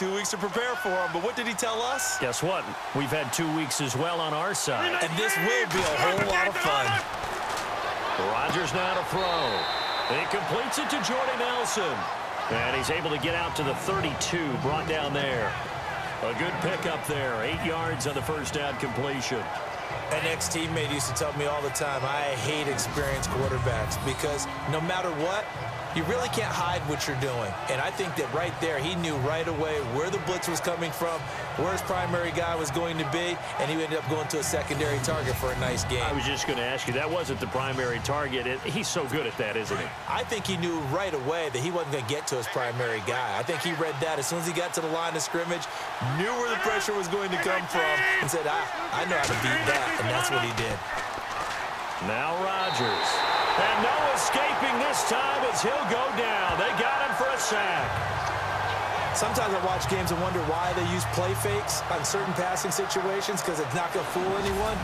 2 weeks to prepare for him. But what did he tell us? Guess what? We've had 2 weeks as well on our side. And this will be a whole lot of fun. Rodgers now to throw. He completes it to Jordy Nelson. And he's able to get out to the 32, brought down there. A good pickup there. 8 yards on the first down completion. An ex-teammate used to tell me all the time, I hate experienced quarterbacks because no matter what, you really can't hide what you're doing. And I think that right there, he knew right away where the blitz was coming from, where his primary guy was going to be, and he ended up going to a secondary target for a nice game. I was just going to ask you, that wasn't the primary target. He's so good at that, isn't he? I think he knew right away that he wasn't going to get to his primary guy. I think he read that as soon as he got to the line of scrimmage, knew where the pressure was going to come from, and said, I know how to beat that, and that's what he did. Now Rodgers. And no escaping this time as he'll go down. They got him for a sack. Sometimes I watch games and wonder why they use play fakes on certain passing situations because it's not going to fool anyone.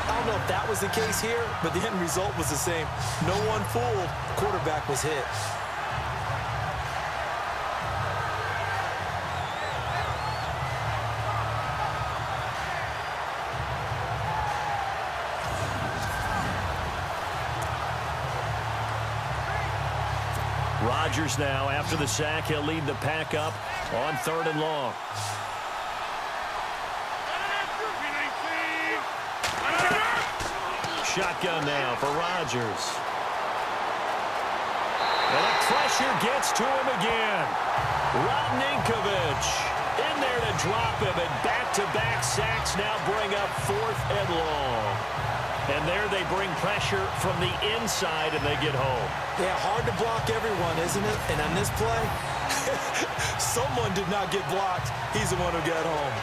I don't know if that was the case here, but the end result was the same. No one fooled. Quarterback was hit. Rodgers now, after the sack, he'll lead the pack up on 3rd and long. Shotgun now for Rodgers. And the pressure gets to him again. Rodninkovich in there to drop him, and back-to-back sacks now bring up 4th and long. And there they bring pressure from the inside, and they get home. Yeah, hard to block everyone, isn't it? And on this play, someone did not get blocked. He's the one who got home.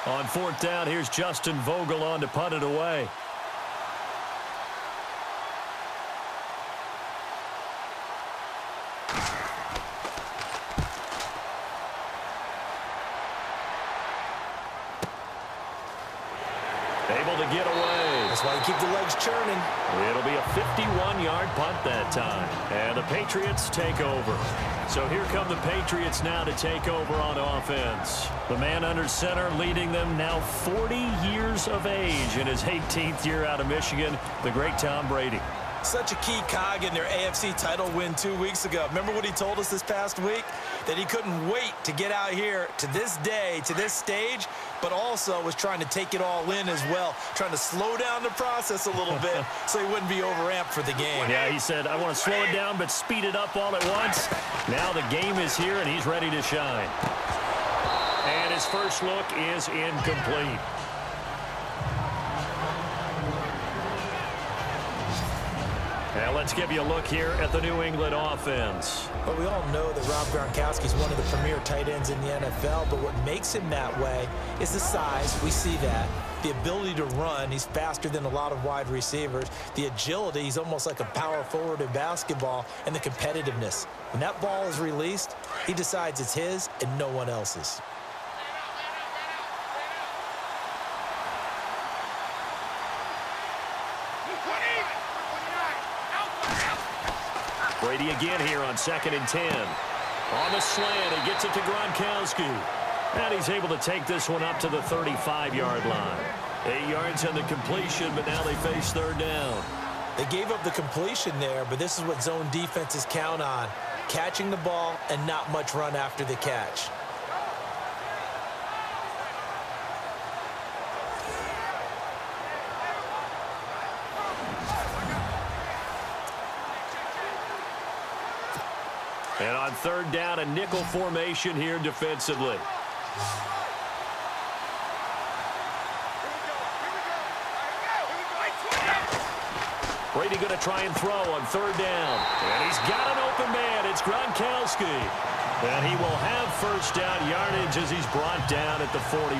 On 4th down, here's Justin Vogel on to punt it away. Able to get away. That's why you keep the legs churning. It'll be a 51-yard punt that time. And the Patriots take over. So here come the Patriots now to take over on offense. The man under center leading them now 40 years of age in his 18th year out of Michigan, the great Tom Brady. Such a key cog in their AFC title win 2 weeks ago. Remember what he told us this past week? That he couldn't wait to get out here to this day, to this stage, but also was trying to take it all in as well, trying to slow down the process a little bit so he wouldn't be overamped for the game. Yeah, he said, I want to slow it down but speed it up all at once. Now the game is here, and he's ready to shine. And his first look is incomplete. Now let's give you a look here at the New England offense. Well, we all know that Rob Gronkowski is one of the premier tight ends in the NFL, but what makes him that way is the size. We see that. The ability to run. He's faster than a lot of wide receivers. The agility. He's almost like a power forward in basketball. And the competitiveness. When that ball is released, he decides it's his and no one else's. Brady again here on 2nd and 10. On the slant, he gets it to Gronkowski. And he's able to take this one up to the 35-yard line. 8 yards on the completion, but now they face 3rd down. They gave up the completion there, but this is what zone defenses count on. Catching the ball and not much run after the catch. And on 3rd down, a nickel formation here defensively. Brady going to try and throw on 3rd down. And he's got an open man. It's Gronkowski. And he will have 1st down yardage as he's brought down at the 41.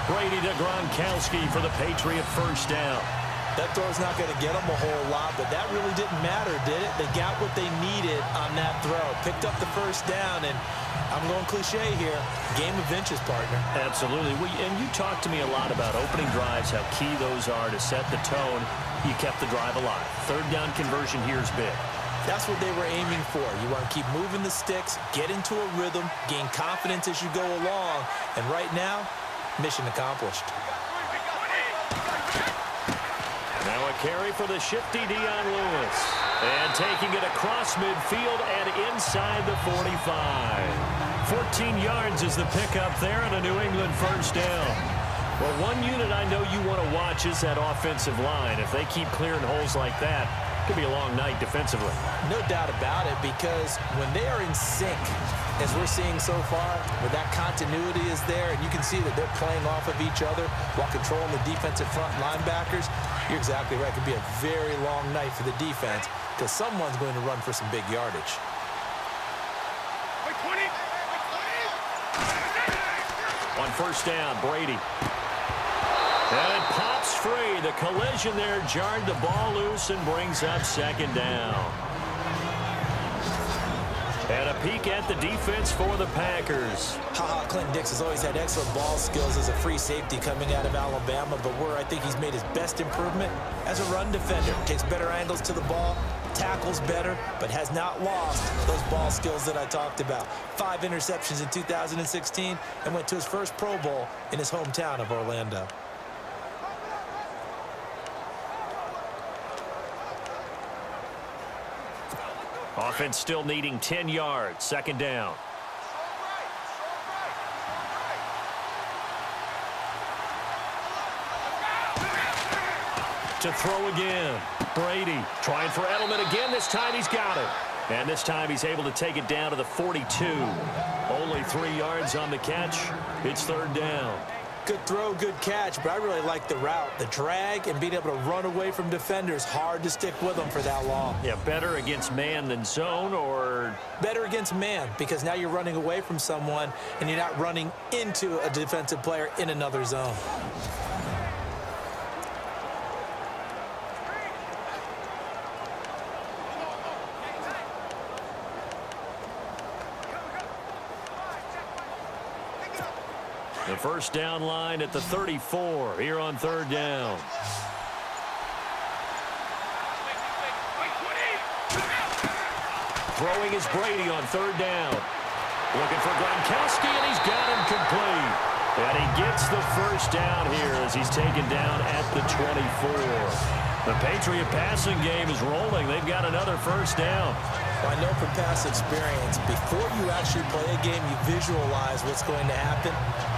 Brady to Gronkowski for the Patriot 1st down. That throw's not going to get them a whole lot, but that really didn't matter, did it? They got what they needed on that throw. Picked up the first down, and I'm going cliche here. Game of inches, partner. Absolutely. And you talked to me a lot about opening drives, how key those are to set the tone. You kept the drive alive. Third down conversion here is big. That's what they were aiming for. You want to keep moving the sticks, get into a rhythm, gain confidence as you go along. And right now, mission accomplished. Now a carry for the shifty Dion Lewis. And taking it across midfield and inside the 45. 14 yards is the pickup there and a New England first down. Well, one unit I know you want to watch is that offensive line. If they keep clearing holes like that, it could be a long night defensively. No doubt about it, because when they are in sync, as we're seeing so far, where that continuity is there, and you can see that they're playing off of each other while controlling the defensive front linebackers, you're exactly right. It could be a very long night for the defense because someone's going to run for some big yardage. On first down, Brady. And it pops free. The collision there jarred the ball loose and brings up second down. And a peek at the defense for the Packers. Clinton Dix has always had excellent ball skills as a free safety coming out of Alabama, but where I think he's made his best improvement as a run defender. Takes better angles to the ball, tackles better, but has not lost those ball skills that I talked about. 5 interceptions in 2016 and went to his first Pro Bowl in his hometown of Orlando. Offense still needing 10 yards. Second down. To throw again. Brady trying for Edelman again. This time he's got it. And this time he's able to take it down to the 42. Only 3 yards on the catch. It's third down. Good throw, good catch, but I really like the route. The drag and being able to run away from defenders. Hard to stick with them for that long. Yeah, better against man than zone, or? Better against man, because now you're running away from someone and you're not running into a defensive player in another zone. The first down line at the 34 here on third down. Throwing is Brady on third down. Looking for Gronkowski, and he's got him complete. And he gets the first down here as he's taken down at the 24. The Patriot passing game is rolling. They've got another first down. Well, I know from past experience, before you actually play a game, you visualize what's going to happen.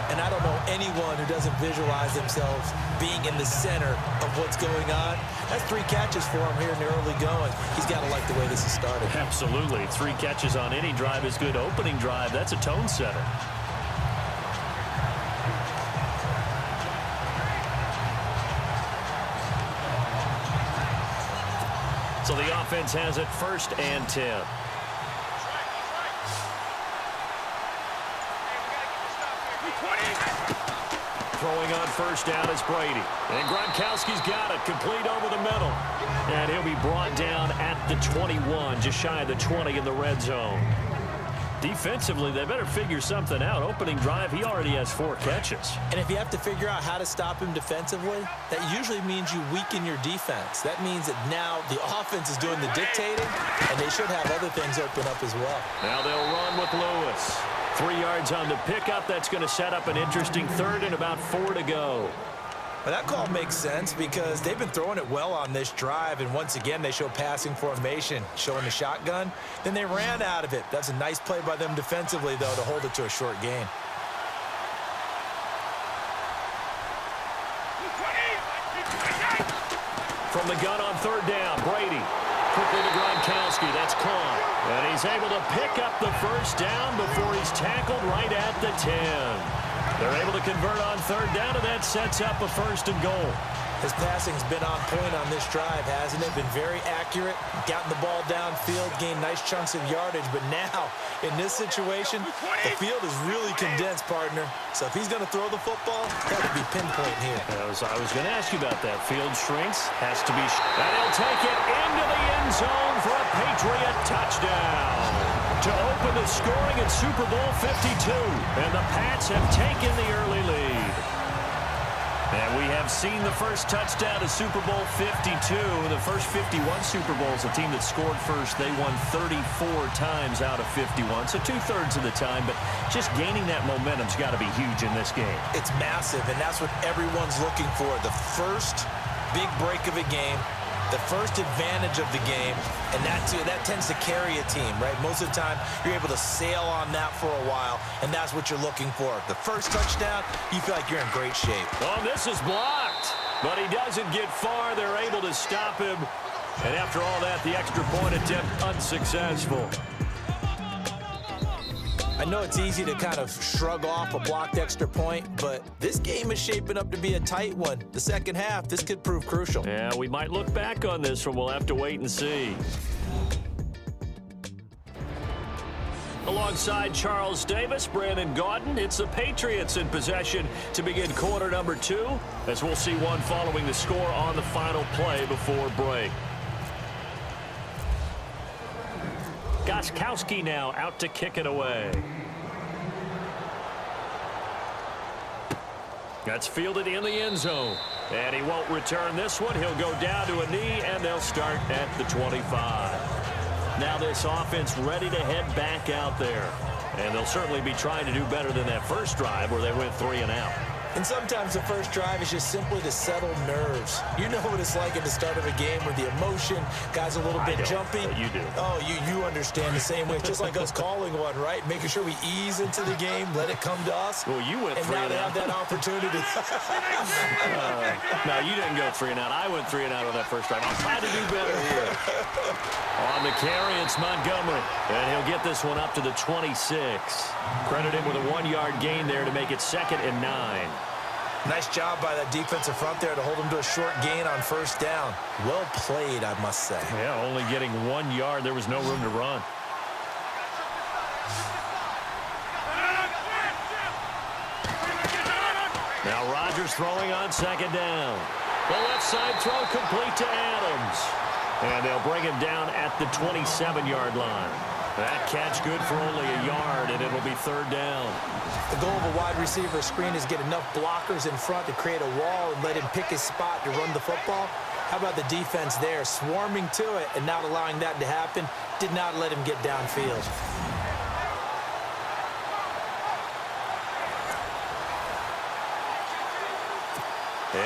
And I don't know anyone who doesn't visualize themselves being in the center of what's going on. That's 3 catches for him here in the early going. He's got to like the way this has started. Absolutely. 3 catches on any drive is good. Opening drive, that's a tone setter. So the offense has it first and 10. Throwing on first down is Brady. And Gronkowski's got it. Complete over the middle. And he'll be brought down at the 21, just shy of the 20 in the red zone. Defensively, they better figure something out. Opening drive, he already has 4 catches. And if you have to figure out how to stop him defensively, that usually means you weaken your defense. That means that now the offense is doing the dictating, and they should have other things open up as well. Now they'll run with Lewis. 3 yards on the pickup. That's going to set up an interesting third and about 4 to go. Well, that call makes sense because they've been throwing it well on this drive, and once again they show passing formation, showing the shotgun. Then they ran out of it. That's a nice play by them defensively, though, to hold it to a short gain. From the gun on third down, Brady. Quickly to Gronkowski. That's caught. And he's able to pick up the first down before he's tackled right at the 10. They're able to convert on third down, and that sets up a first and goal. His passing's been on point on this drive, hasn't it? Been very accurate, gotten the ball downfield, gained nice chunks of yardage. But now, in this situation, the field is really condensed, partner. So if he's going to throw the football, got to be pinpoint here. I was going to ask you about that. Field shrinks, has to be. And he'll take it into the end zone for a Patriot touchdown to open the scoring at Super Bowl 52. And the Pats have taken the early lead. And we have seen the first touchdown to Super Bowl 52. The first 51 Super Bowls, a team that scored first, they won 34 times out of 51. So 2/3 of the time, but just gaining that momentum's got to be huge in this game. It's massive, and that's what everyone's looking for. The first big break of a game, the first advantage of the game, and that tends to carry a team, right? Most of the time, you're able to sail on that for a while, and that's what you're looking for. The first touchdown, you feel like you're in great shape. Well, this is blocked, but he doesn't get far. They're able to stop him, and after all that, the extra point attempt unsuccessful. I know it's easy to kind of shrug off a blocked extra point, but this game is shaping up to be a tight one. The second half, this could prove crucial. Yeah, we might look back on this one. We'll have to wait and see. Alongside Charles Davis, Brandon Gaudin, it's the Patriots in possession to begin quarter number 2, as we'll see one following the score on the final play before break. Gostkowski now out to kick it away. That's fielded in the end zone. And he won't return this one. He'll go down to a knee, and they'll start at the 25. Now this offense ready to head back out there. And they'll certainly be trying to do better than that first drive where they went 3 and out. And sometimes the first drive is just simply to settle nerves. You know what it's like at the start of a game with the emotion, guys a little bit jumpy. You do. Oh, you understand the same way. It's just like us calling one, right? Making sure we ease into the game, let it come to us. Well, you went 3 and out. And now they have that opportunity. No, you didn't go 3 and out. I went 3 and out on that first drive. I'll try to do better here. On the carry, it's Montgomery. And he'll get this one up to the 26. Credit him with a 1-yard gain there to make it 2nd and 9. Nice job by that defensive front there to hold him to a short gain on first down. Well played, I must say. Yeah, only getting 1 yard. There was no room to run. Now Rodgers throwing on 2nd down. The left side throw complete to Adams. And they'll bring him down at the 27-yard line. That catch good for only a yard, and it'll be 3rd down. The goal of a wide receiver screen is get enough blockers in front to create a wall and let him pick his spot to run the football. How about the defense there, swarming to it and not allowing that to happen? Did not let him get downfield.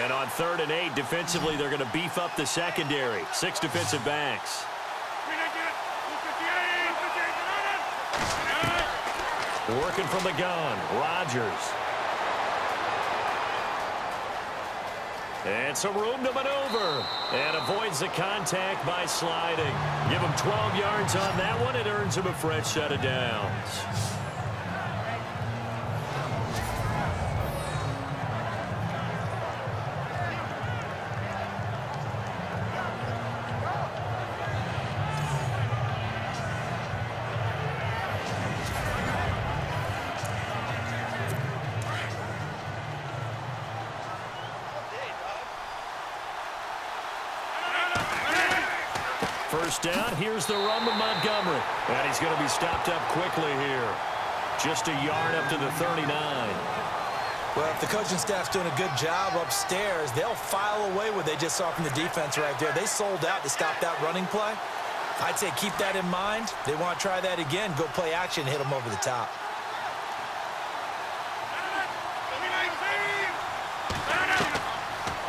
And on 3rd and 8, defensively, they're going to beef up the secondary. 6 defensive backs. Working from the gun, Rodgers. And some room to maneuver. And avoids the contact by sliding. Give him 12 yards on that one. It earns him a fresh set of downs. First down, here's the run with Montgomery. And he's going to be stopped up quickly here. Just a yard up to the 39. Well, if the coaching staff's doing a good job upstairs, they'll file away what they just saw from the defense right there. They sold out to stop that running play. I'd say keep that in mind. They want to try that again, go play action, hit them over the top.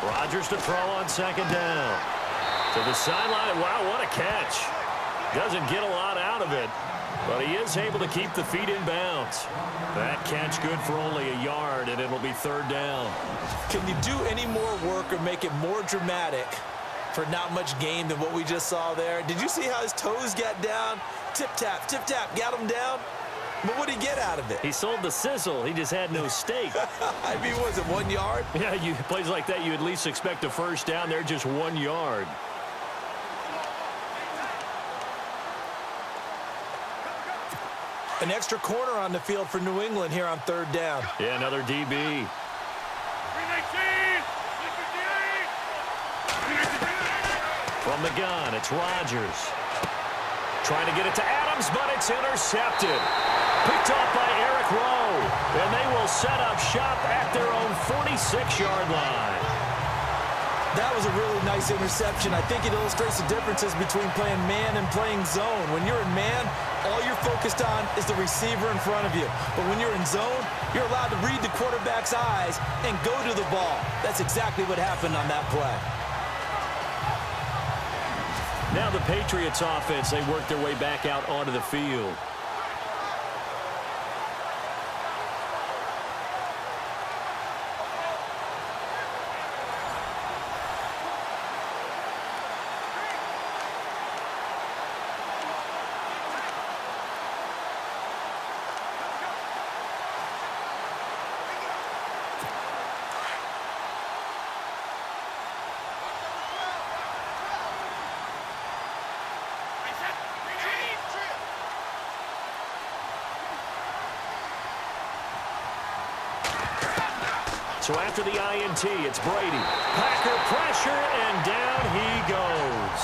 Rodgers to throw on 2nd down. To the sideline. Wow, what a catch. Doesn't get a lot out of it, but he is able to keep the feet in bounds. That catch good for only a yard, and it'll be 3rd down. Can you do any more work or make it more dramatic for not much gain than what we just saw there? Did you see how his toes got down? Tip-tap, got him down. But what did he get out of it? He sold the sizzle. He just had no steak. I mean, was it 1 yard? Yeah, plays like that, you at least expect a first down. They're just 1 yard. An extra corner on the field for New England here on 3rd down. Yeah, another DB. From the gun, it's Rodgers. Trying to get it to Adams, but it's intercepted. Picked off by Eric Rowe. And they will set up shop at their own 46-yard line. That was a really nice interception. I think it illustrates the differences between playing man and playing zone. When you're in man, all you're focused on is the receiver in front of you. But when you're in zone, you're allowed to read the quarterback's eyes and go to the ball. That's exactly what happened on that play. Now the Patriots offense, they work their way back out onto the field. So after the INT, it's Brady. Packer pressure, and down he goes.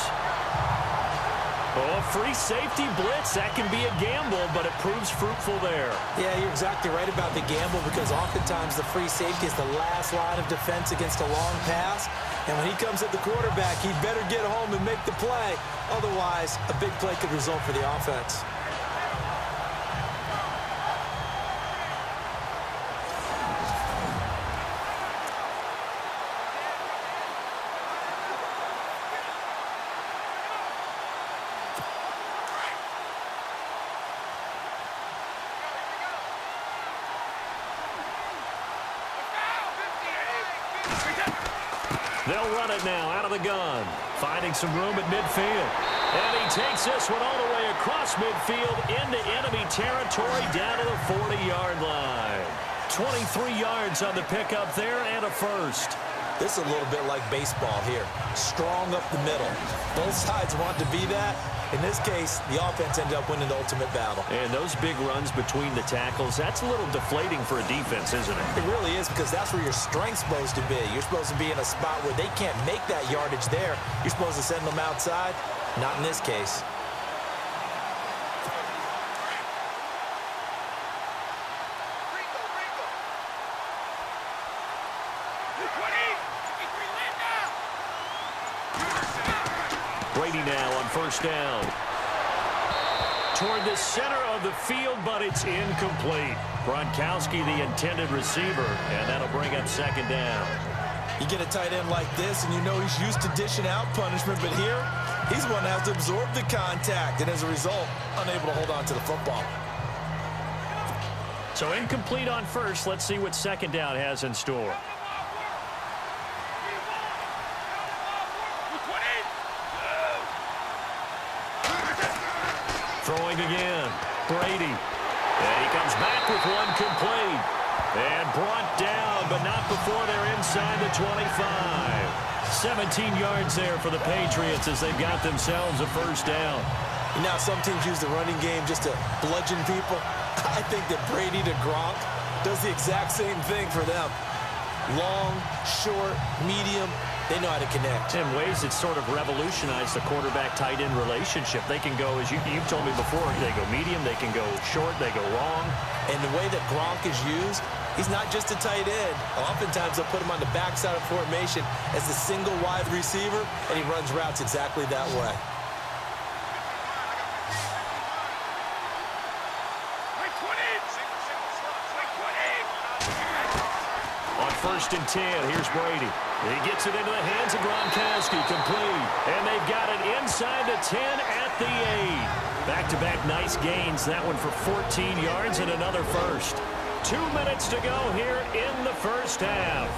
Oh, free safety blitz. That can be a gamble, but it proves fruitful there. Yeah, you're exactly right about the gamble because oftentimes the free safety is the last line of defense against a long pass. And when he comes at the quarterback, he'd better get home and make the play. Otherwise, a big play could result for the offense. They'll run it now out of the gun. Finding some room at midfield. And he takes this one all the way across midfield into enemy territory down to the 40-yard line. 23 yards on the pickup there and a first. This is a little bit like baseball here. Strong up the middle. Both sides want to be that. In this case, the offense ended up winning the ultimate battle. And those big runs between the tackles, that's a little deflating for a defense, isn't it? It really is because that's where your strength's supposed to be. You're supposed to be in a spot where they can't make that yardage there. You're supposed to send them outside. Not in this case. Brady now on first down. Toward the center of the field, but it's incomplete. Gronkowski, the intended receiver, and that'll bring up second down. You get a tight end like this, and you know he's used to dishing out punishment, but here, he's one that has to absorb the contact, and as a result, unable to hold on to the football. So incomplete on first. Let's see what second down has in store. Throwing again. Brady. And he comes back with one complete. And brought down, but not before they're inside the 25. 17 yards there for the Patriots as they've got themselves a first down. You know, some teams use the running game just to bludgeon people. I think that Brady to Gronk does the exact same thing for them. Long, short, medium, they know how to connect. In ways that sort of revolutionized the quarterback-tight end relationship. They can go, as you've told me before, they go medium, they can go short, they go long. And the way that Gronk is used, he's not just a tight end. Oftentimes they'll put him on the backside of formation as the single wide receiver, and he runs routes exactly that way. First and 10. Here's Brady. He gets it into the hands of Gronkowski. Complete. And they've got it inside the 10 at the 8. Back-to-back nice gains. That one for 14 yards and another first. 2 minutes to go here in the first half.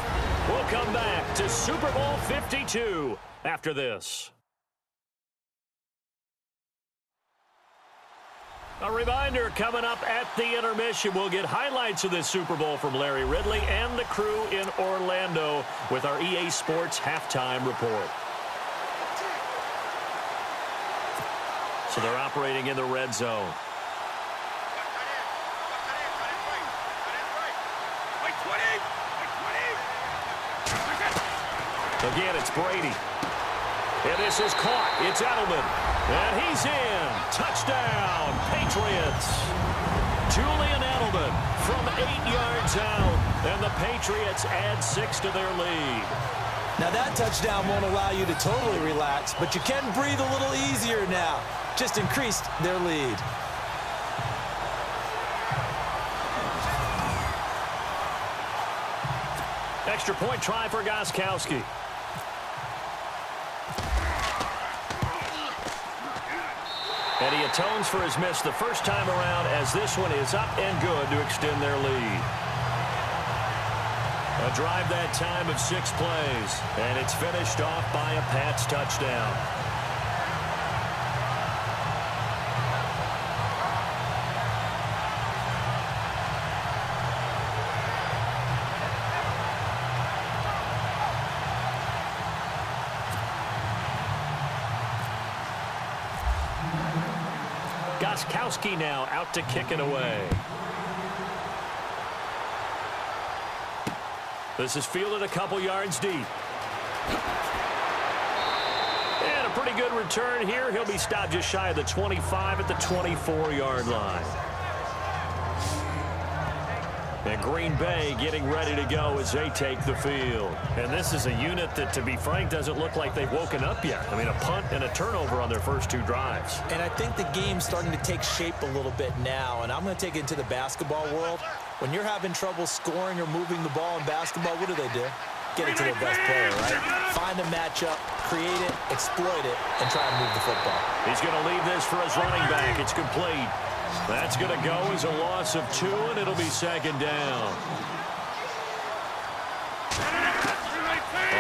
We'll come back to Super Bowl 52 after this. A reminder, coming up at the intermission, we'll get highlights of this Super Bowl from Larry Ridley and the crew in Orlando with our EA Sports halftime report. So they're operating in the red zone. Again, it's Brady. And this is caught. It's Edelman. And he's in. Touchdown, Patriots. Julian Edelman from 8 yards out. And the Patriots add 6 to their lead. Now that touchdown won't allow you to totally relax, but you can breathe a little easier now. Just increased their lead. Extra point try for Gostkowski. And he atones for his miss the first time around as this one is up and good to extend their lead. A drive that time of 6 plays, and it's finished off by a Pats touchdown. Gostkowski now out to kick it away. This is fielded a couple yards deep. And a pretty good return here. He'll be stopped just shy of the 25 at the 24-yard line. And Green Bay getting ready to go as they take the field. And this is a unit that, to be frank, doesn't look like they've woken up yet. I mean, a punt and a turnover on their first 2 drives. And I think the game's starting to take shape a little bit now. And I'm going to take it into the basketball world. When you're having trouble scoring or moving the ball in basketball, what do? Get it to their best player, right? Find a matchup, create it, exploit it, and try and move the football. He's going to leave this for his running back. It's complete. That's going to go as a loss of 2, and it'll be second down.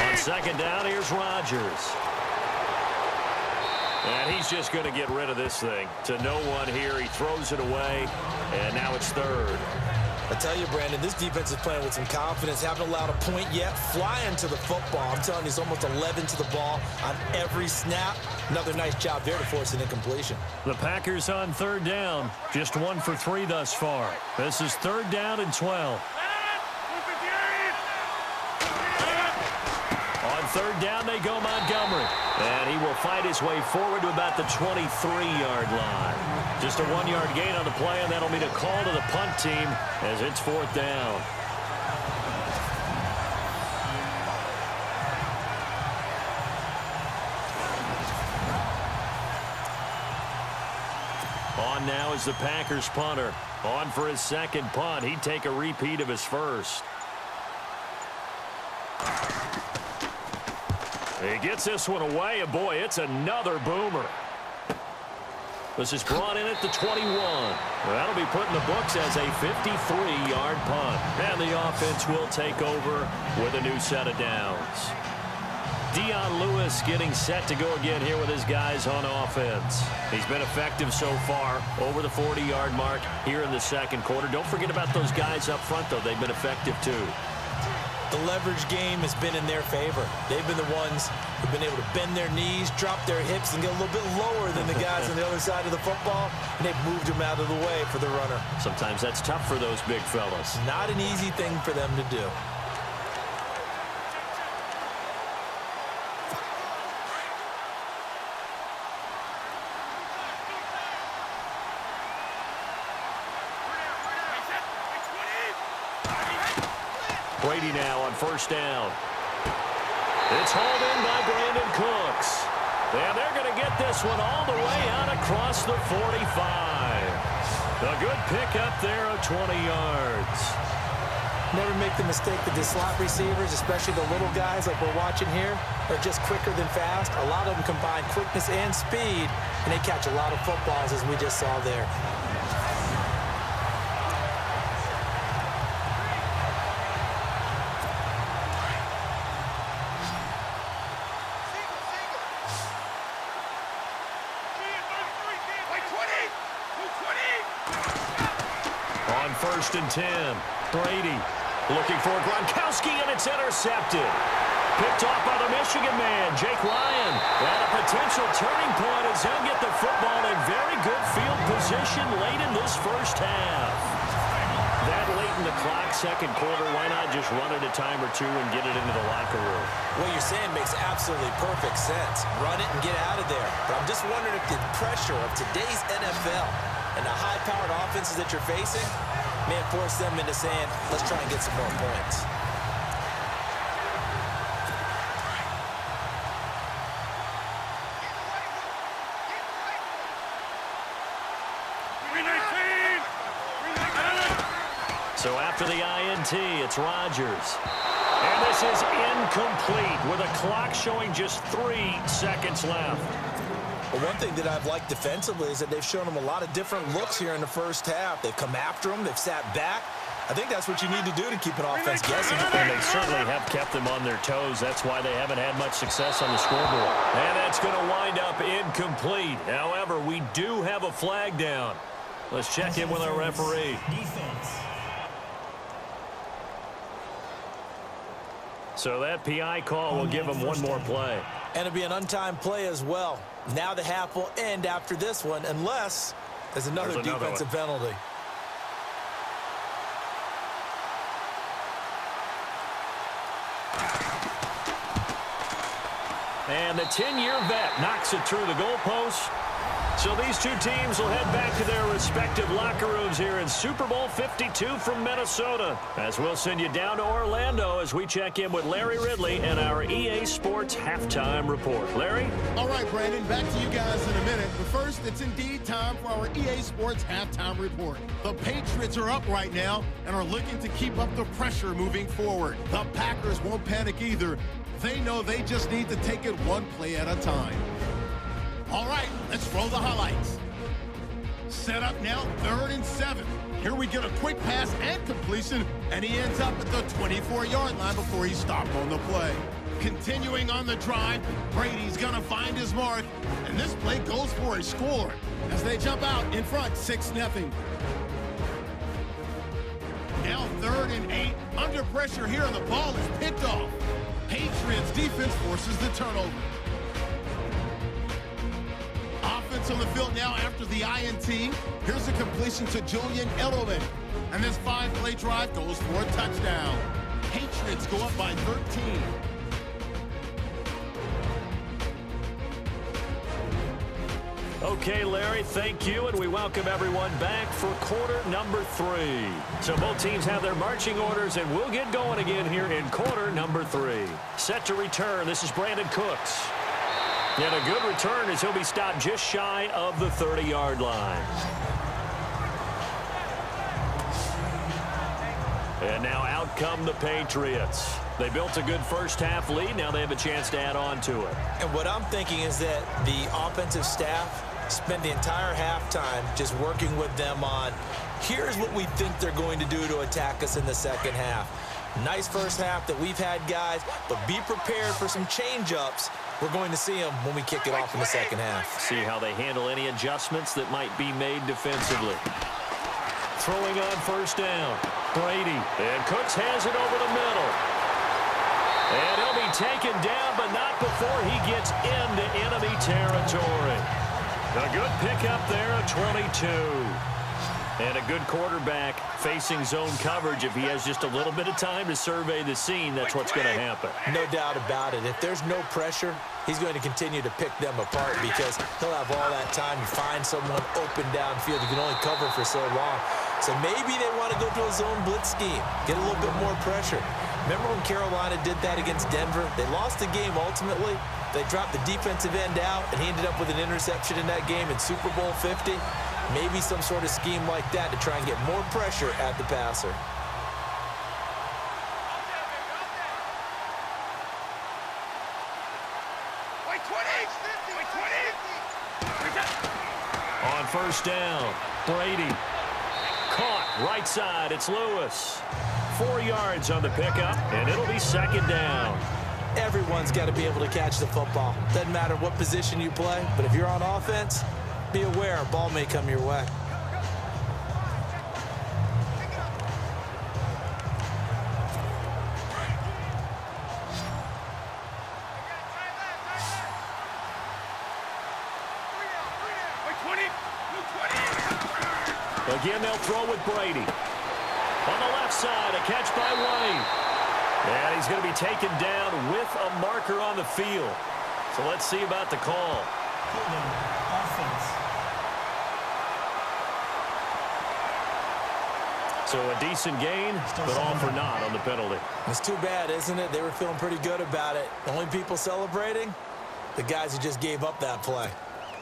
On second down, here's Rodgers. And he's just going to get rid of this thing. To no one here. He throws it away, and now it's third. I tell you, Brandon, this defense is playing with some confidence. Haven't allowed a point yet. Flying to the football. I'm telling you, it's almost 11 to the ball on every snap. Another nice job there to force an incompletion. The Packers on third down. Just 1 for 3 thus far. This is third down and 12. On third down, they go Montgomery. And he will fight his way forward to about the 23-yard line. Just a 1-yard gain on the play, and that'll mean a call to the punt team as it's fourth down. On now is the Packers punter. On for his second punt. He'd take a repeat of his first. He gets this one away, and boy, it's another boomer. This is brought in at the 21. That'll be put in the books as a 53-yard punt. And the offense will take over with a new set of downs. Dion Lewis getting set to go again here with his guys on offense. He's been effective so far, over the 40-yard mark here in the second quarter. Don't forget about those guys up front, though. They've been effective, too. The leverage game has been in their favor. They've been the ones who've been able to bend their knees, drop their hips, and get a little bit lower than the guys on the other side of the football, and they've moved them out of the way for the runner. Sometimes that's tough for those big fellas. Not an easy thing for them to do. Brady now on first down. It's hauled in by Brandon Cooks. And they're going to get this one all the way out across the 45. A good pickup there of 20 yards. Never make the mistake that the slot receivers, especially the little guys like we're watching here, are just quicker than fast. A lot of them combine quickness and speed, and they catch a lot of footballs, as we just saw there. 1st and 10. Brady looking for Gronkowski, and it's intercepted. Picked off by the Michigan man, Jake Ryan. And a potential turning point as he'll get the football in very good field position late in this first half. That late in the clock, second quarter, why not just run it a time or two and get it into the locker room? What you're saying makes absolutely perfect sense. Run it and get out of there. But I'm just wondering if the pressure of today's NFL and the high-powered offenses that you're facing may force them into saying, let's try and get some more points. So after the INT, it's Rodgers. And this is incomplete with a clock showing just 3 seconds left. Well, one thing that I've liked defensively is that they've shown them a lot of different looks here in the first half. They've come after them. They've sat back. I think that's what you need to do to keep an offense guessing. And they certainly have kept them on their toes. That's why they haven't had much success on the scoreboard. And that's going to wind up incomplete. However, we do have a flag down. Let's check in with our referee. So that PI call will give them one more play. And it'll be an untimed play as well. Now the half will end after this one, unless there's another defensive penalty. And the 10-year vet knocks it through the goalpost. So these two teams will head back to their respective locker rooms here in Super Bowl 52 from Minnesota. As we'll send you down to Orlando as we check in with Larry Ridley and our EA Sports Halftime Report. Larry? All right, Brandon, back to you guys in a minute. But first, it's indeed time for our EA Sports Halftime Report. The Patriots are up right now and are looking to keep up the pressure moving forward. The Packers won't panic either. They know they just need to take it one play at a time. All right, let's roll the highlights. Set up now, 3rd and 7. Here we get a quick pass and completion, and he ends up at the 24-yard line before he stopped on the play. Continuing on the drive, Brady's going to find his mark, and this play goes for a score as they jump out in front 6-0. Now 3rd and 8. Under pressure here, and the ball is picked off. Patriots defense forces the turnover. Offense on the field now after the INT. Here's a completion to Julian Edelman. And this 5-play drive goes for a touchdown. Patriots go up by 13. Okay, Larry, thank you, and we welcome everyone back for quarter number 3. So both teams have their marching orders, and we'll get going again here in quarter number 3. Set to return, this is Brandon Cooks. And a good return as he'll be stopped just shy of the 30-yard line. And now out come the Patriots. They built a good first-half lead. Now they have a chance to add on to it. And what I'm thinking is that the offensive staff spend the entire halftime just working with them on, here's what we think they're going to do to attack us in the second half. Nice first half that we've had, guys, but be prepared for some change-ups. We're going to see them when we kick it off in the second half. See how they handle any adjustments that might be made defensively. Throwing on first down, Brady. And Cooks has it over the middle. And he'll be taken down, but not before he gets into enemy territory. A good pickup there at 22. And a good quarterback facing zone coverage. If he has just a little bit of time to survey the scene, that's what's going to happen. No doubt about it. If there's no pressure, he's going to continue to pick them apart because he'll have all that time to find someone open downfield. You can only cover for so long. So maybe they want to go to a zone blitz scheme, get a little bit more pressure. Remember when Carolina did that against Denver? They lost the game ultimately. They dropped the defensive end out, and he ended up with an interception in that game in Super Bowl 50. Maybe some sort of scheme like that to try and get more pressure at the passer. On first down, Brady. Caught right side, it's Lewis. 4 yards on the pickup, and it'll be second down. Everyone's got to be able to catch the football. Doesn't matter what position you play, but if you're on offense, be aware a ball may come your way. Again, they'll throw with Brady. On the left side, a catch by White. And he's going to be taken down with a marker on the field. So let's see about the call. Offense. So a decent gain, but all for naught on the penalty. It's too bad, isn't it? They were feeling pretty good about it. The only people celebrating, the guys who just gave up that play.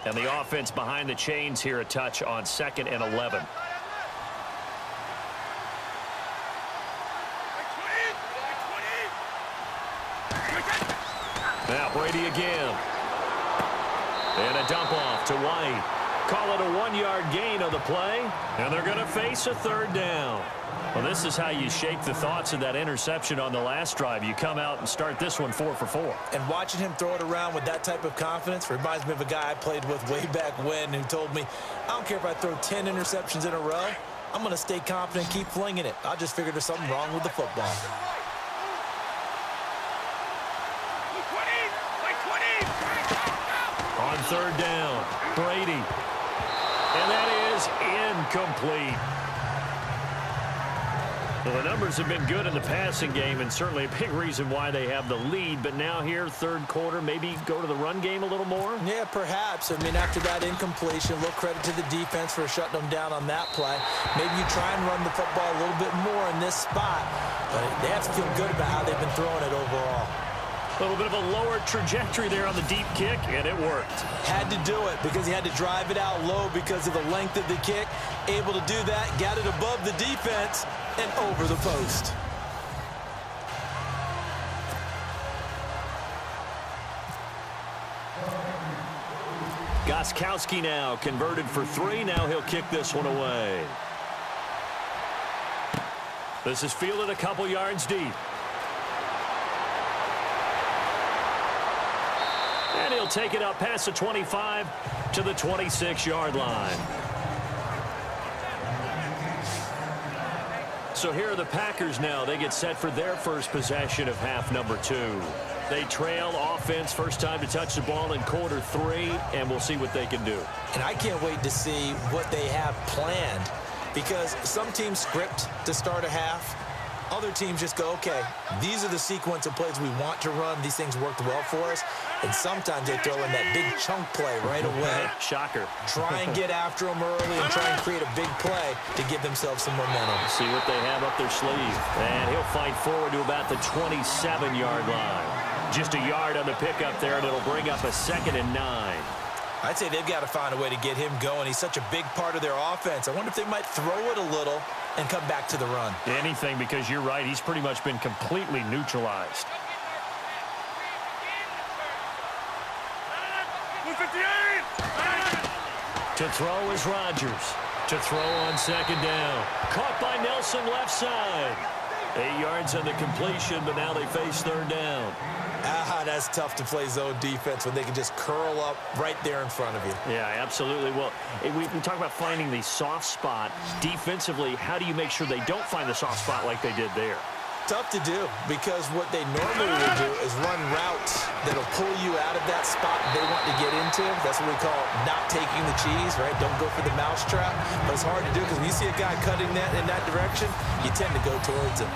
And the offense behind the chains here, a touch on 2nd and 11. Now Brady again. And a dump off to White. Call it a 1-yard gain on the play. And they're going to face a 3rd down. Well, this is how you shake the thoughts of that interception on the last drive. You come out and start this one 4 for 4. And watching him throw it around with that type of confidence reminds me of a guy I played with way back when who told me, I don't care if I throw 10 interceptions in a row. I'm going to stay confident, keep flinging it. I just figured there's something wrong with the football. On 3rd down, Brady. And that is incomplete. Well, the numbers have been good in the passing game, and certainly a big reason why they have the lead. But now here, 3rd quarter, maybe go to the run game a little more? Yeah, perhaps. I mean, after that incompletion, a little credit to the defense for shutting them down on that play. Maybe you try and run the football a little bit more in this spot. But they have to feel good about how they've been throwing it overall. A little bit of a lower trajectory there on the deep kick, and it worked. Had to do it because he had to drive it out low because of the length of the kick. Able to do that, got it above the defense and over the post. Gostkowski now converted for 3. Now he'll kick this one away. This is fielded a couple yards deep. And he'll take it up past the 25 to the 26-yard line. So here are the Packers now. They get set for their first possession of half number 2. They trail offense, first time to touch the ball in quarter 3, and we'll see what they can do. And I can't wait to see what they have planned because some teams script to start a half. Other teams just go, okay, these are the sequence of plays we want to run. These things worked well for us. And sometimes they throw in that big chunk play right away. Shocker. Try and get after them early and try and create a big play to give themselves some momentum. See what they have up their sleeve. And he'll fight forward to about the 27-yard line. Just a yard on the pickup there, and it'll bring up a 2nd and 9. I'd say they've got to find a way to get him going. He's such a big part of their offense. I wonder if they might throw it a little and come back to the run. Anything, because you're right. He's pretty much been completely neutralized. To throw is Rodgers. To throw on 2nd down. Caught by Nelson left side. 8 yards on the completion, but now they face 3rd down. That's tough to play zone defense when they can just curl up right there in front of you. Yeah, absolutely. Well, we talk about finding the soft spot. Defensively, how do you make sure they don't find the soft spot like they did there? Tough to do because what they normally will do is run routes that'll pull you out of that spot they want to get into. That's what we call not taking the cheese, right? Don't go for the mousetrap. But it's hard to do because when you see a guy cutting that in that direction, you tend to go towards him.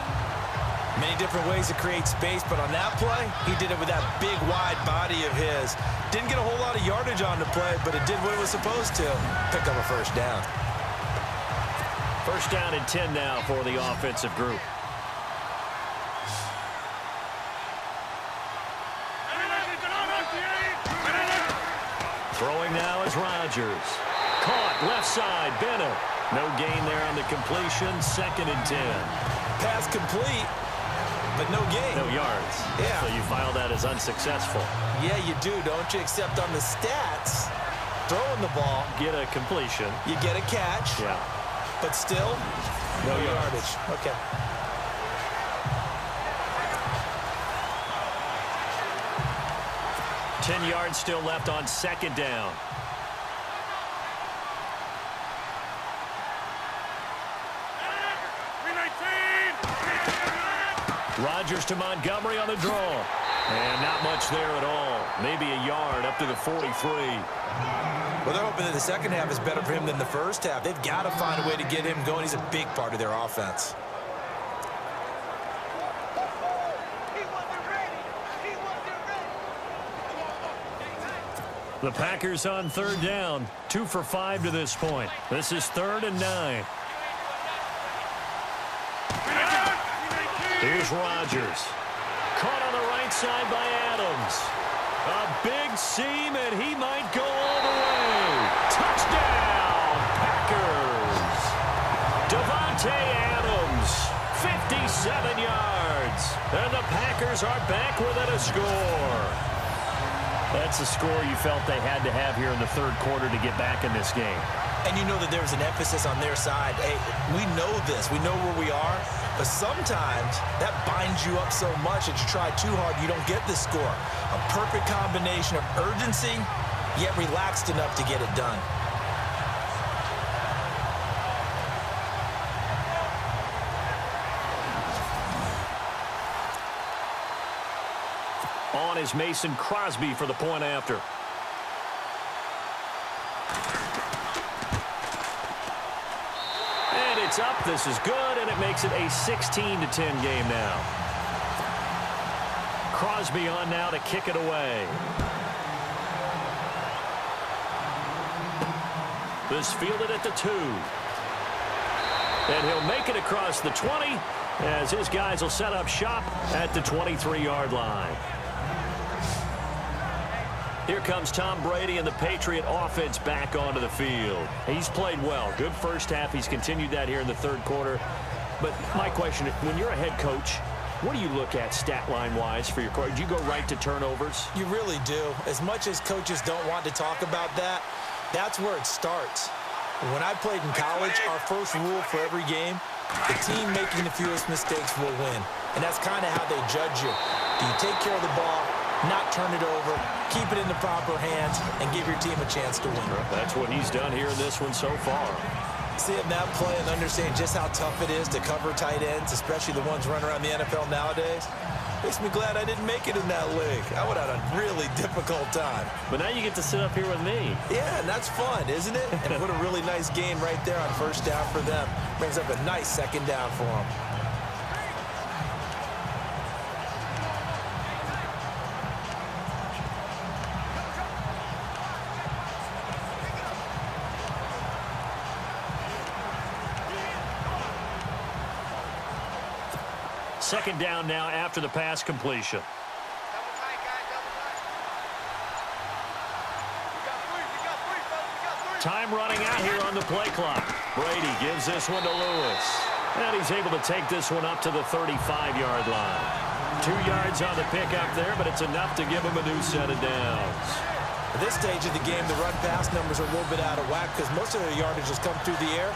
Many different ways to create space, but on that play, he did it with that big, wide body of his. Didn't get a whole lot of yardage on the play, but it did what it was supposed to. Pick up a 1st down. 1st down and 10 now for the offensive group. Throwing now is Rodgers. Caught left side, Bennett. No gain there on the completion, 2nd and 10. Pass complete, but no gain. No yards. Yeah. So you file that as unsuccessful. Yeah, you do, don't you? Except on the stats, throwing the ball. Get a completion. You get a catch. Yeah. But still, no yardage. Okay. Ten yards still left on 2nd down. Rodgers to Montgomery on the draw. And not much there at all. Maybe a yard up to the 43. Well, they're hoping that the second half is better for him than the first half. They've got to find a way to get him going. He's a big part of their offense. The Packers on third down. 2 for 5 to this point. This is 3rd and 9. Here's Rodgers. Caught on the right side by Adams. A big seam, and he might go all the way. Touchdown, Packers. Davante Adams, 57 yards. And the Packers are back within a score. That's a score you felt they had to have here in the third quarter to get back in this game. And you know that there's an emphasis on their side. Hey, we know this. We know where we are. But sometimes that binds you up so much that you try too hard, you don't get the score. A perfect combination of urgency, yet relaxed enough to get it done. On is Mason Crosby for the point after. And it's up. This is good, and it makes it a 16-10 game now. Crosby on now to kick it away. This fielded at the 2. And he'll make it across the 20 as his guys will set up shop at the 23-yard line. Here comes Tom Brady and the Patriot offense back onto the field. He's played well. Good first half. He's continued that here in the third quarter. But my question, when you're a head coach, what do you look at stat line-wise for your coach? Do you go right to turnovers? You really do. As much as coaches don't want to talk about that, that's where it starts. When I played in college, our first rule for every game, the team making the fewest mistakes will win. And that's kind of how they judge you. Do you take care of the ball, not turn it over, keep it in the proper hands, and give your team a chance to win? That's what he's done here in this one so far. Seeing that play and understanding just how tough it is to cover tight ends, especially the ones running around the NFL nowadays, makes me glad I didn't make it in that league. I would have had a really difficult time. But now you get to sit up here with me. Yeah, and that's fun, isn't it? And put a really nice game right there on first down for them. Brings up a nice second down for them. Second down now after the pass completion. Time running out here on the play clock. Brady gives this one to Lewis. And he's able to take this one up to the 35-yard line. 2 yards on the pickup there, but it's enough to give him a new set of downs. At this stage of the game, the run-pass numbers are a little bit out of whack because most of their yardage has come through the air.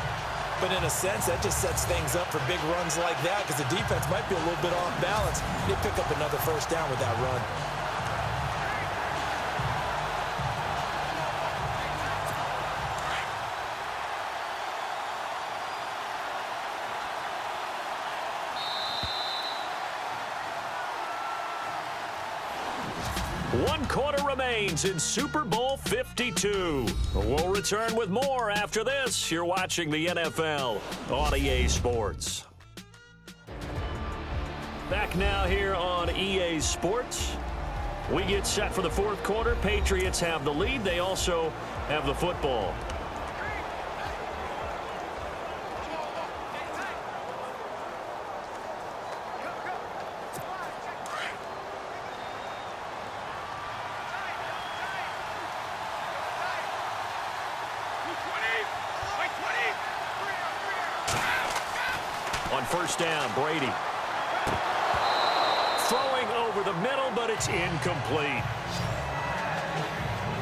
But in a sense, that just sets things up for big runs like that because the defense might be a little bit off balance. They pick up another first down with that run. One quarter remains in Super Bowl 52. We'll return with more after this. You're watching the NFL on EA Sports. Back now here on EA Sports. We get set for the fourth quarter. Patriots have the lead. They also have the football. On first down, Brady. Throwing over the middle, but it's incomplete.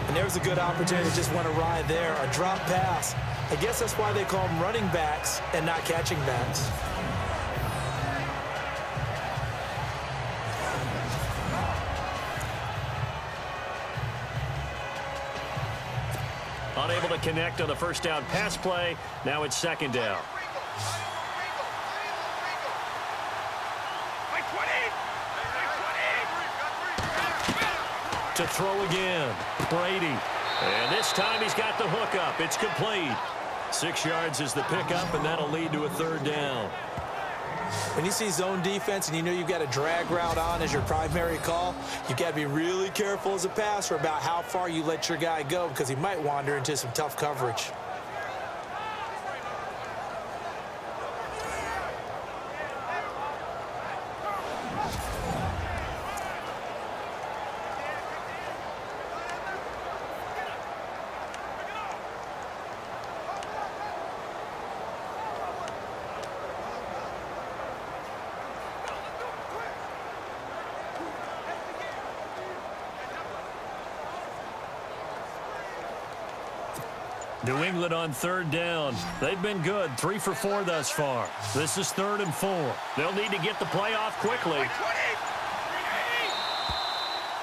And there's a good opportunity to just want to ride there. A drop pass. I guess that's why they call them running backs and not catching backs. Unable to connect on the first down pass play. Now it's second down. To throw again. Brady And this time he's got the hook up. It's complete. 6 yards is the pickup, and that'll lead to a third down. When you see zone defense and you know you've got a drag route on as your primary call, you've got to be really careful as a passer about how far you let your guy go because he might wander into some tough coverage. New England on third down. They've been good, 3 for 4 thus far. This is 3rd and 4. They'll need to get the play off quickly.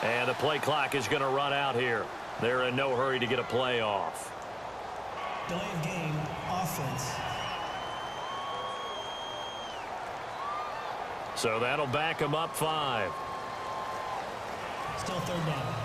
And the play clock is going to run out here. They're in no hurry to get a play off. Delay of game, offense. So that'll back them up 5. Still 3rd down.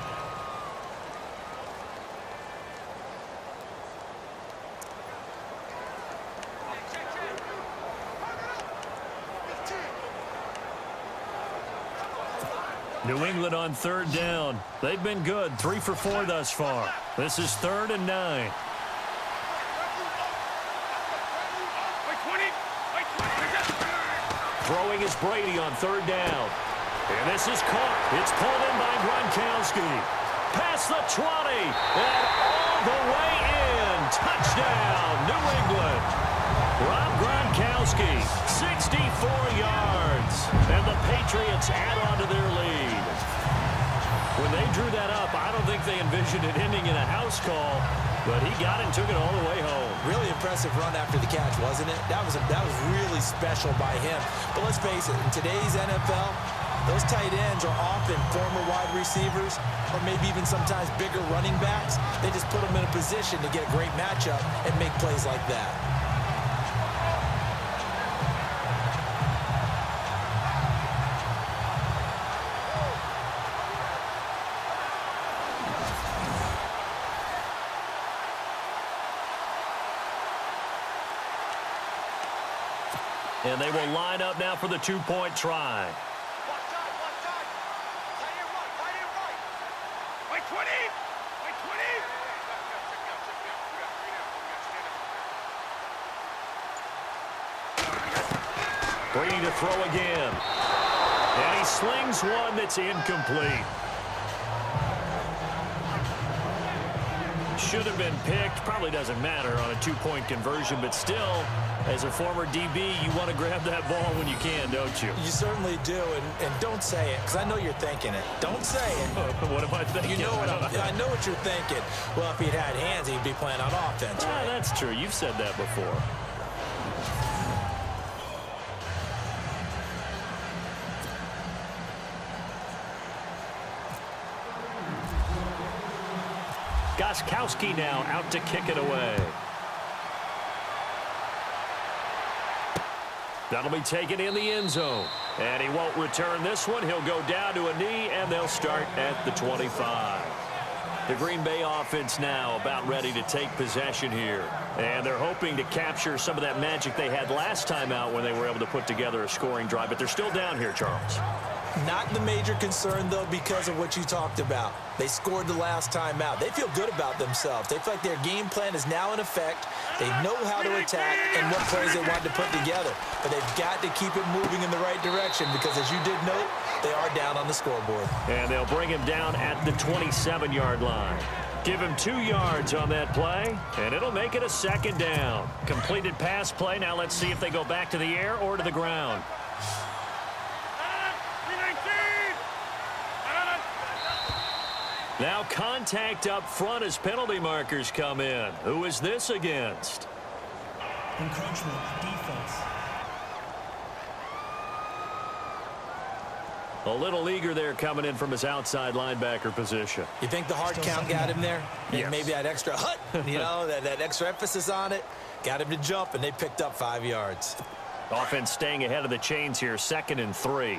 New England on third down. They've been good, 3 for 4 thus far. This is 3rd and 9. Throwing is Brady on third down. And this is caught. It's pulled in by Gronkowski. Past the 20. And all the way in. Touchdown, New England. Rob Gronkowski, 64 yards. And the Patriots add on to their lead. When they drew that up, I don't think they envisioned it ending in a house call, but he got it and took it all the way home. Really impressive run after the catch, wasn't it? That was really special by him. But let's face it, in today's NFL, those tight ends are often former wide receivers or maybe even sometimes bigger running backs. They just put them in a position to get a great matchup and make plays like that. And they will line up now for the two-point try. Brady to throw again. And he slings one that's incomplete. Should have been picked. Probably doesn't matter on a two-point conversion, but still, as a former DB, you want to grab that ball when you can, don't you? You certainly do, and don't say it, because I know you're thinking it. Don't say it. What am I thinking? You know I know what you're thinking. Well, if he'd had hands, he'd be playing on offense. Yeah, right? That's true. You've said that before. Gostkowski now out to kick it away. That'll be taken in the end zone. And he won't return this one. He'll go down to a knee, and they'll start at the 25. The Green Bay offense now about ready to take possession here. And they're hoping to capture some of that magic they had last time out when they were able to put together a scoring drive. But they're still down here, Charles. Not the major concern, though, because of what you talked about. They scored the last time out. They feel good about themselves. They feel like their game plan is now in effect. They know how to attack and what plays they want to put together. But they've got to keep it moving in the right direction because, as you did note, they are down on the scoreboard. And they'll bring him down at the 27-yard line. Give him 2 yards on that play, and it'll make it a second down. Completed pass play. Now let's see if they go back to the air or to the ground. Now contact up front as penalty markers come in. Who is this against? Encroachment, defense. A little eager there coming in from his outside linebacker position. You think the hard count got him there? Yes. Maybe that extra hut, you know, that extra emphasis on it. Got him to jump, and they picked up 5 yards. Offense staying ahead of the chains here, 2nd and 3.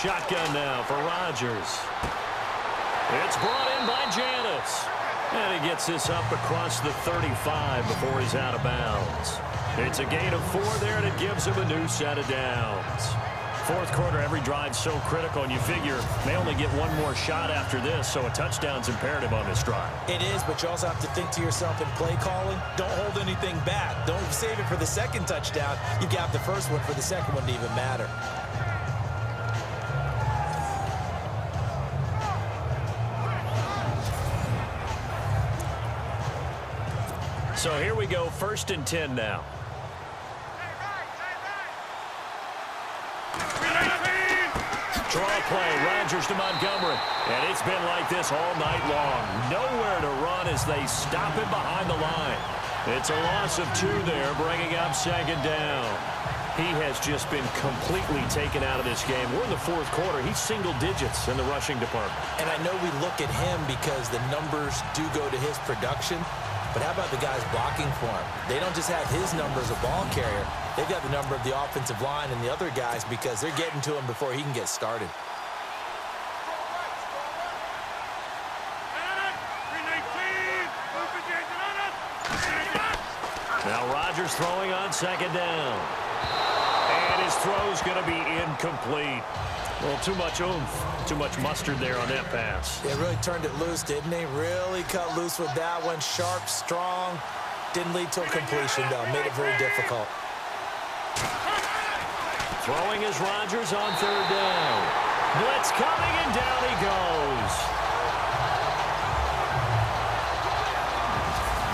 shotgun now for Rodgers. It's brought in by Janis. And he gets this up across the 35 before he's out of bounds. It's a gain of 4 there, and it gives him a new set of downs. Fourth quarter, every drive's so critical, and you figure they only get one more shot after this, so a touchdown's imperative on this drive. It is, but you also have to think to yourself in play calling, don't hold anything back. Don't save it for the second touchdown. You got the first one for the second one to even matter. So here we go, 1st and 10 now. Draw play, Rodgers to Montgomery. And it's been like this all night long. Nowhere to run as they stop him behind the line. It's a loss of 2 there, bringing up 2nd down. He has just been completely taken out of this game. We're in the 4th quarter. He's single digits in the rushing department. And I know we look at him because the numbers do go to his production. But how about the guys blocking for him? They don't just have his number as a ball carrier. They've got the number of the offensive line and the other guys because they're getting to him before he can get started. Now Rodgers throwing on 2nd down. And his throw's going to be incomplete. Well, too much oomph, too much mustard there on that pass. Yeah, really turned it loose, didn't he? Really cut loose with that one. Sharp, strong. Didn't lead to a completion, though. Made it very difficult. Throwing is Rodgers on 3rd down. Blitz coming, and down he goes.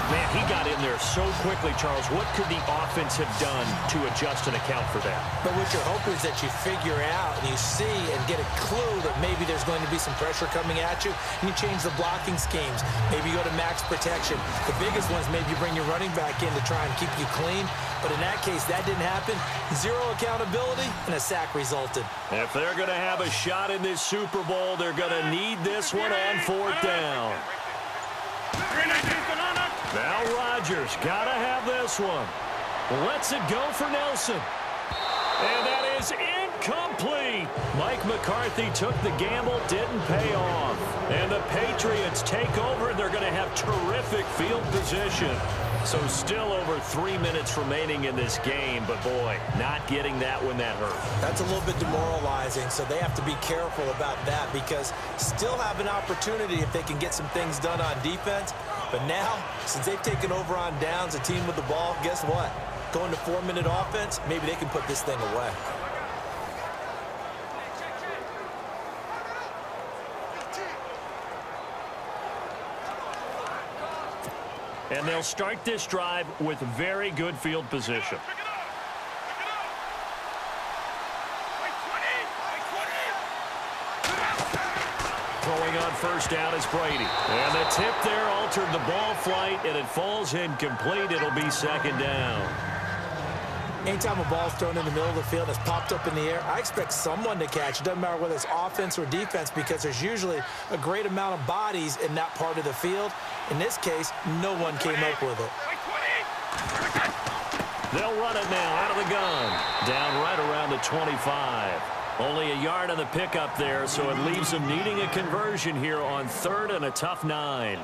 Man, he got in there so quickly, Charles. What could the offense have done to adjust and account for that? But what you're hoping is that you figure out and you see and get a clue that maybe there's going to be some pressure coming at you, and you change the blocking schemes. Maybe you go to max protection. The biggest one is maybe you bring your running back in to try and keep you clean. But in that case, that didn't happen. 0 accountability, and a sack resulted. If they're going to have a shot in this Super Bowl, they're going to need this one on 4th down. Now Rodgers got to have this one. Lets it go for Nelson. And that is incomplete. Mike McCarthy took the gamble, didn't pay off. And the Patriots take over, and they're going to have terrific field position. So still over 3 minutes remaining in this game, but boy, not getting that when that hurt. That's a little bit demoralizing, so they have to be careful about that because still have an opportunity if they can get some things done on defense. But now, since they've taken over on downs, a team with the ball, guess what? Going to 4-minute offense, maybe they can put this thing away. And they'll start this drive with very good field position. Throwing on 1st down is Brady. And the tip there altered the ball flight, and it falls incomplete. It'll be 2nd down. Anytime a ball's thrown in the middle of the field, it's popped up in the air, I expect someone to catch. It doesn't matter whether it's offense or defense because there's usually a great amount of bodies in that part of the field. In this case, no one came up with it. They'll run it now out of the gun. Down right around the 25. Only a yard on the pickup there, so it leaves them needing a conversion here on 3rd and a tough 9.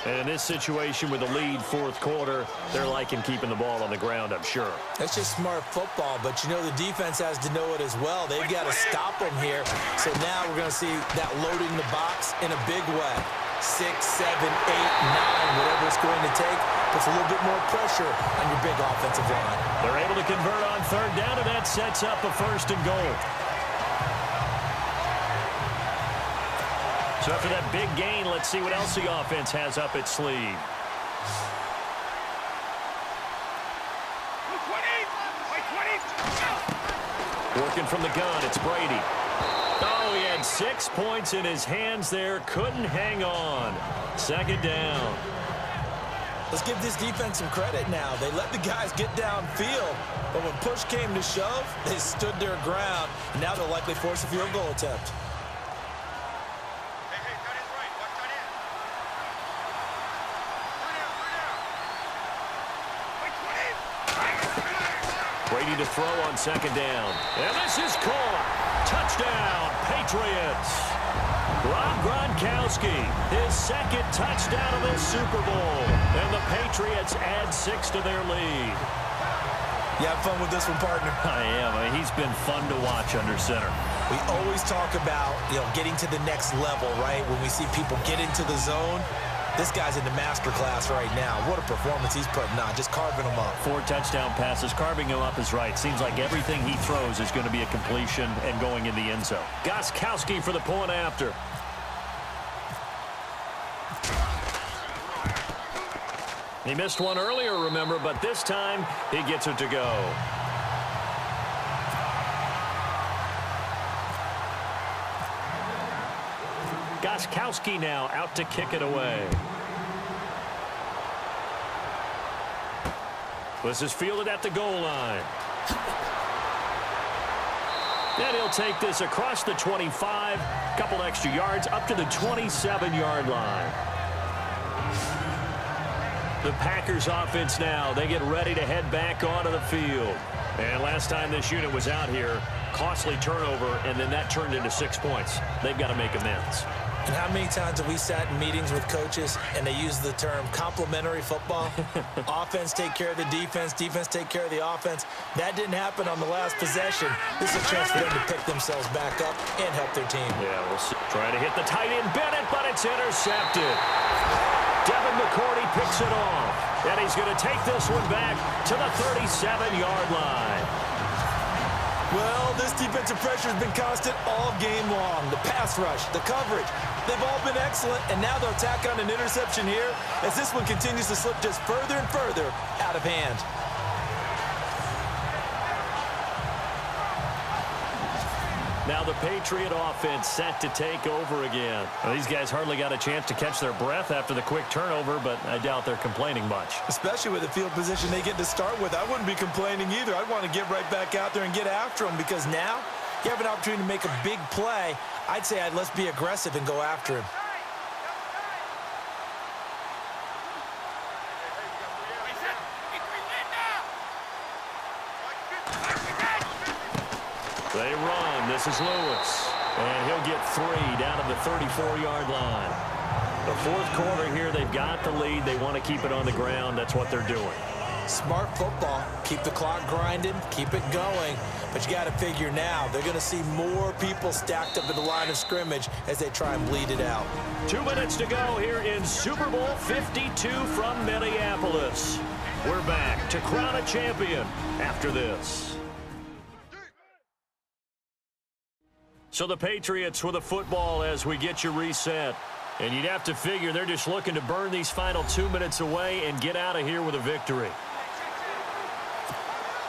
And in this situation with the lead 4th quarter, they're liking keeping the ball on the ground, I'm sure. That's just smart football, but you know the defense has to know it as well. They've got to stop them here. So now we're going to see that loading the box in a big way. 6, 7, 8, 9, whatever it's going to take, puts a little bit more pressure on your big offensive line. They're able to convert on 3rd down, and that sets up a 1st and goal. So after that big gain, let's see what else the offense has up its sleeve. Working from the gun, it's Brady. Oh, he had 6 points in his hands there. Couldn't hang on. 2nd down. Let's give this defense some credit now. They let the guys get downfield, but when push came to shove, they stood their ground, and now they'll likely force a field goal attempt. Brady to throw on 2nd down. And this is caught. Touchdown, Patriots. Rob Gronkowski, his second touchdown of this Super Bowl. And the Patriots add 6 to their lead. You have fun with this one, partner? I am. I mean, he's been fun to watch under center. We always talk about, getting to the next level, right? When we see people get into the zone, this guy's in the master class right now. What a performance he's putting on, just carving them up. 4 touchdown passes. Carving him up is right. Seems like everything he throws is going to be a completion and going in the end zone. Gronkowski for the point after. He missed one earlier, remember, but this time he gets it to go. Gronkowski now out to kick it away. This is fielded at the goal line. And he'll take this across the 25, couple extra yards up to the 27-yard line. The Packers offense now, they get ready to head back onto the field. And last time this unit was out here, costly turnover, and then that turned into 6 points. They've got to make amends. And how many times have we sat in meetings with coaches and they use the term complementary football? Offense take care of the defense, defense take care of the offense. That didn't happen on the last possession. This is a chance for them to pick themselves back up and help their team. Yeah, we'll see. Trying to hit the tight end Bennett, but it's intercepted. Devin McCourty picks it off, and he's going to take this one back to the 37-yard line. Well, this defensive pressure has been constant all game long. The pass rush, the coverage, they've all been excellent, and now they'll tack on an interception here as this one continues to slip just further and further out of hand. Now the Patriot offense set to take over again. Well, these guys hardly got a chance to catch their breath after the quick turnover, but I doubt they're complaining much. Especially with the field position they get to start with. I wouldn't be complaining either. I'd want to get right back out there and get after them because now you have an opportunity to make a big play. I'd say let's be aggressive and go after him. They run. This is Lewis. And he'll get 3 down to the 34-yard line. The fourth quarter here, they've got the lead. They want to keep it on the ground. That's what they're doing. Smart football. Keep the clock grinding. Keep it going. But you got to figure now, they're going to see more people stacked up in the line of scrimmage as they try and bleed it out. 2 minutes to go here in Super Bowl 52 from Minneapolis. We're back to crown a champion after this. So the Patriots with a football as we get you reset. And you'd have to figure they're just looking to burn these final 2 minutes away and get out of here with a victory.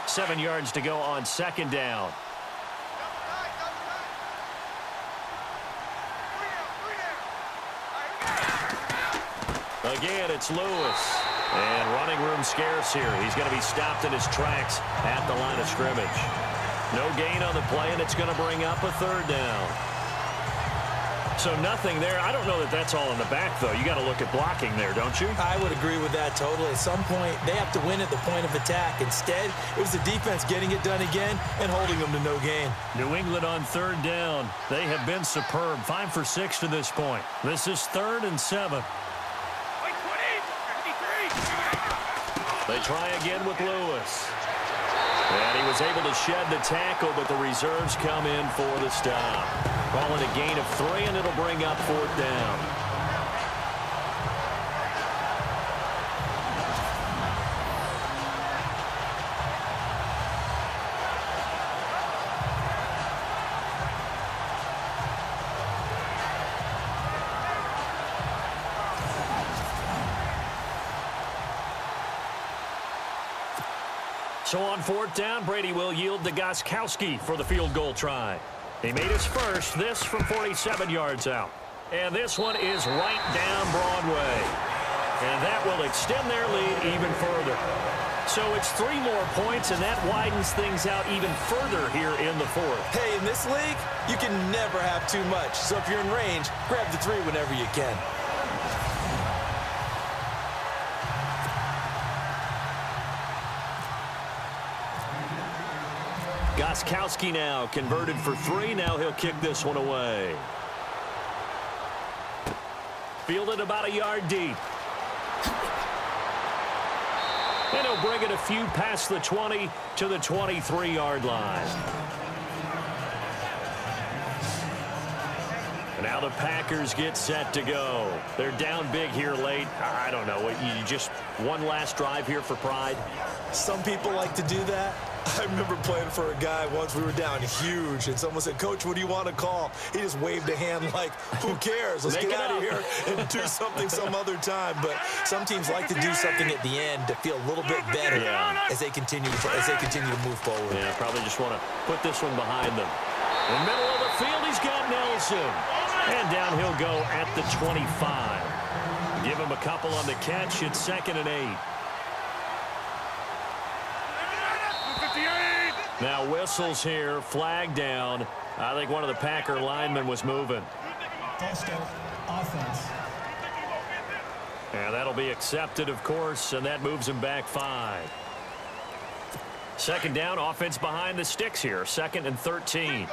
7 yards to go on second down. Again, it's Lewis. And running room scarce here. He's going to be stopped in his tracks at the line of scrimmage. No gain on the play, and it's going to bring up a third down. So nothing there. I don't know that that's all in the back, though. You got to look at blocking there, don't you? I would agree with that totally. At some point, they have to win at the point of attack. Instead, it was the defense getting it done again and holding them to no gain. New England on third down. They have been superb. 5 for 6 to this point. This is 3rd and 7. They try again with Lewis. And he was able to shed the tackle, but the reserves come in for the stop. Calling a gain of 3, and it'll bring up 4th down. So on 4th down, Brady will yield to Gronkowski for the field goal try. He made his first, this from 47 yards out. And this one is right down Broadway. And that will extend their lead even further. So it's 3 more points, and that widens things out even further here in the 4th. Hey, in this league, you can never have too much. So if you're in range, grab the 3 whenever you can. Gostkowski now converted for 3. Now he'll kick this one away. Fielded about a yard deep. And he'll bring it a few past the 20 to the 23-yard line. Now the Packers get set to go. They're down big here late. I don't know. You just one last drive here for pride? Some people like to do that. I remember playing for a guy once. We were down huge, and someone said, "Coach, what do you want to call?" He just waved a hand like, who cares? Let's get out of here and do something some other time. But some teams like to do something at the end to feel a little bit better as they continue to move forward. Yeah, probably just want to put this one behind them. In the middle of the field, he's got Nelson. And down he'll go at the 25. Give him a couple on the catch. It's 2nd and 8. Now whistles here, flag down. I think one of the Packer linemen was moving. False start, offense. And that'll be accepted, of course, and that moves him back 5. 2nd down, offense behind the sticks here. 2nd and 13.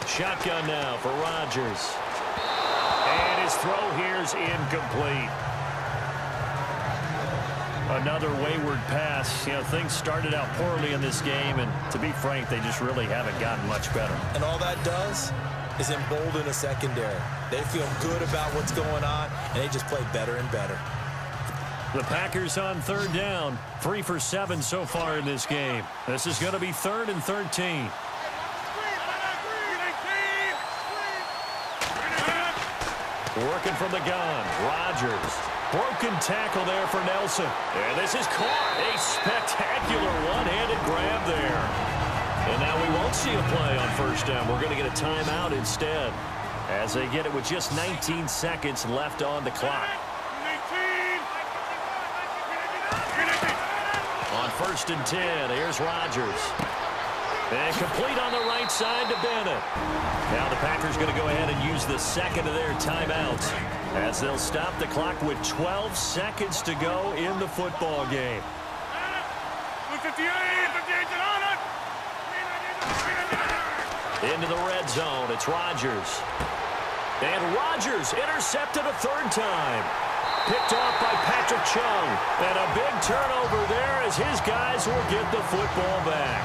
Shotgun now for Rodgers. And his throw here's incomplete. Another wayward pass. You know, things started out poorly in this game, and to be frank, they just really haven't gotten much better. And all that does is embolden a secondary. They feel good about what's going on, and they just play better and better. The Packers on 3rd down. 3 for 7 so far in this game. This is going to be 3rd and 13. Working from the gun. Rodgers. Broken tackle there for Nelson. And this is caught. A spectacular one-handed grab there. And now we won't see a play on 1st down. We're going to get a timeout instead, as they get it with just 19 seconds left on the clock. On 1st and 10, here's Rodgers. And complete on the right side to Bennett. Now the Packers going to go ahead and use the 2nd of their timeouts, as they'll stop the clock with 12 seconds to go in the football game. Into the red zone, it's Rodgers. And Rodgers intercepted a 3rd time. Picked off by Patrick Chung. And a big turnover there as his guys will get the football back.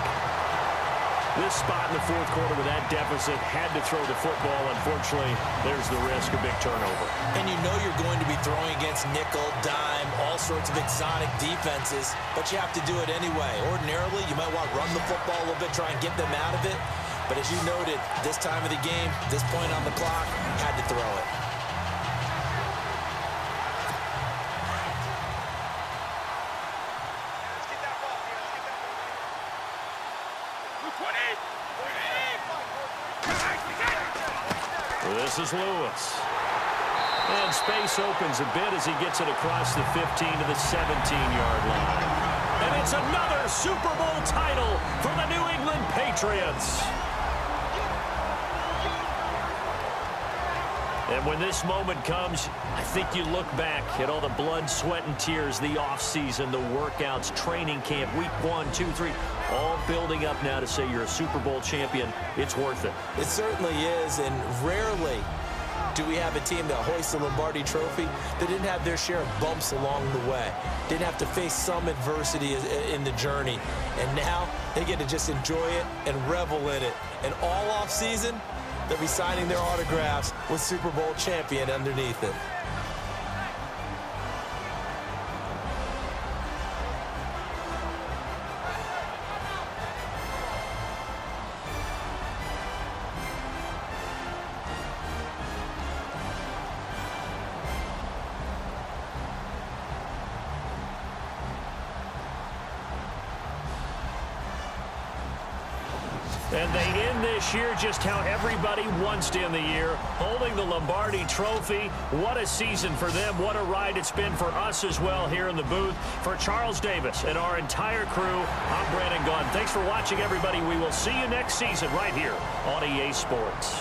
This spot in the 4th quarter with that deficit, had to throw the football. Unfortunately, there's the risk of big turnover. And you know you're going to be throwing against nickel, dime, all sorts of exotic defenses, but you have to do it anyway. Ordinarily, you might want to run the football a little bit, try and get them out of it. But as you noted, this time of the game, this point on the clock, had to throw it. This is Lewis. And space opens a bit as he gets it across the 15 to the 17-yard line. And it's another Super Bowl title for the New England Patriots. And when this moment comes, I think you look back at all the blood, sweat, and tears, the offseason, the workouts, training camp, week 1, 2, 3, all building up now to say you're a Super Bowl champion. It's worth it. It certainly is, and rarely do we have a team that hoists the Lombardi Trophy that didn't have their share of bumps along the way, didn't have to face some adversity in the journey, and now they get to just enjoy it and revel in it. And all offseason, they'll be signing their autographs with Super Bowl champion underneath it. And they end this year just how everybody wants to end the year, holding the Lombardi Trophy. What a season for them. What a ride it's been for us as well here in the booth. For Charles Davis and our entire crew, I'm Brandon Gunn. Thanks for watching, everybody. We will see you next season right here on EA Sports.